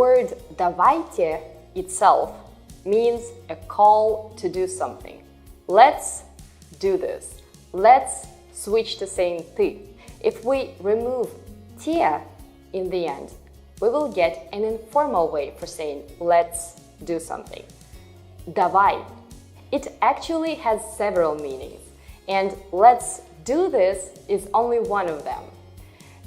word давайте itself means a call to do something. Let's do this. Let's switch to saying ты. If we remove те in the end, we will get an informal way for saying let's do something. Давай. It actually has several meanings, and let's do this is only one of them.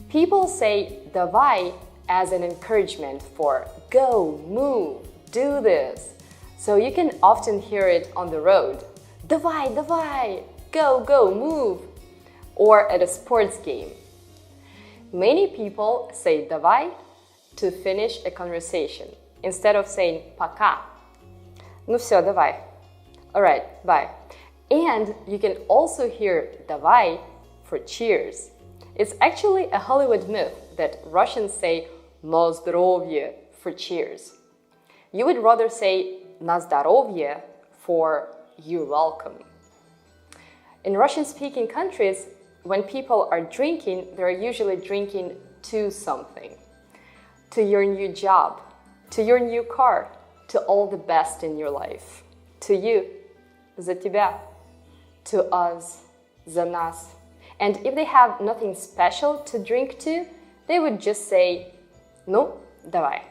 People say давай as an encouragement for go, move, do this. So you can often hear it on the road. Давай, давай, go, go, move. Or at a sports game. Many people say давай to finish a conversation instead of saying пока. Ну все, давай. Alright, bye. And you can also hear давай for cheers. It's actually a Hollywood myth that Russians say на здоровье for cheers. You would rather say на здоровье for you're welcome. In Russian-speaking countries, when people are drinking, they're usually drinking to something. To your new job, to your new car, to all the best in your life. To you, за тебя. To us, за нас. And if they have nothing special to drink to, they would just say, ну, давай.